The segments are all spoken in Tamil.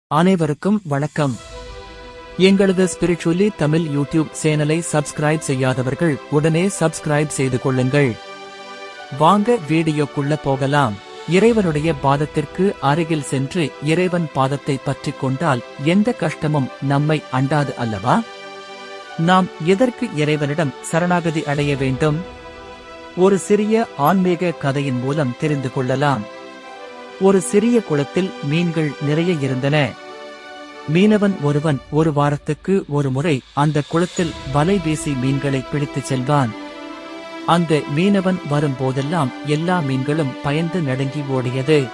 அனைவருக்கும் வணக்கம். எங்களது ஸ்பிரிச்சுவலி தமிழ் யூடியூப் சேனலை சப்ஸ்கிரைப் செய்யாதவர்கள் உடனே சப்ஸ்கிரைப் செய்து கொள்ளுங்கள். வாங்க வீடியோக்குள்ள போகலாம். இறைவனுடைய பாதத்திற்கு அருகில் சென்று இறைவன் பாதத்தை பற்றிக் கொண்டால் எந்த கஷ்டமும் நம்மை அண்டாது அல்லவா? நாம் எதற்கு இறைவனிடம் சரணாகதி அடைய வேண்டும்? ஒரு சிறிய ஆன்மீக கதையின் மூலம் தெரிந்து கொள்ளலாம். ஒரு சிறிய குளத்தில் மீன்கள் நிறைய இருந்தன. மீனவன் ஒருவன் ஒரு வாரத்துக்கு ஒரு முறை அந்த குளத்தில் வலை வீசி மீன்களை பிடித்துச் செல்வான். அந்த மீனவன் வரும் போதெல்லாம் எல்லா மீன்களும் பயந்து நடுங்கி ஓடியது.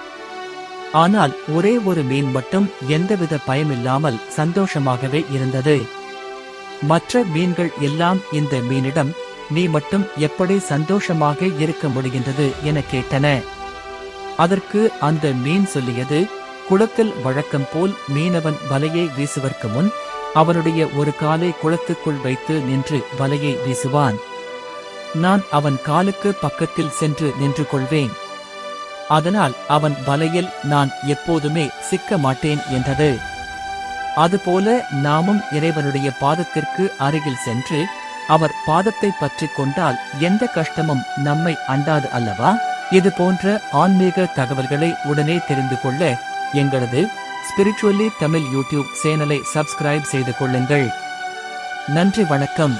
ஆனால் ஒரே ஒரு மீன் மட்டும் எந்தவித பயமில்லாமல் சந்தோஷமாகவே இருந்தது. மற்ற மீன்கள் எல்லாம் இந்த மீனிடம், "நீ மட்டும் எப்படி சந்தோஷமாக இருக்க முடிகின்றது?" என கேட்டன. அதற்கு அந்த மீன் சொல்லியது, "குளத்தில் வழக்கம் போல் மீனவன் வலையை வீசுவதற்கு முன் அவனுடைய ஒரு காலை குளத்துக்குள் வைத்து நின்று வலையை வீசுவான். நான் அவன் காலுக்கு பக்கத்தில் சென்று நின்று கொள்வேன். அதனால் அவன் வலையில் நான் எப்போதுமே சிக்க மாட்டேன்" என்றது. அதுபோல நாமும் இறைவனுடைய பாதத்திற்கு அருகில் சென்று அவர் பாதத்தை பற்றிக் கொண்டால் எந்த கஷ்டமும் நம்மை அண்டாது அல்லவா? இது போன்ற ஆன்மீக தகவல்களை உடனே தெரிந்து கொள்ள எங்களது ஸ்பிரிச்சுவலி தமிழ் யூடியூப் சேனலை சப்ஸ்கிரைப் செய்து கொள்ளுங்கள். நன்றி, வணக்கம்.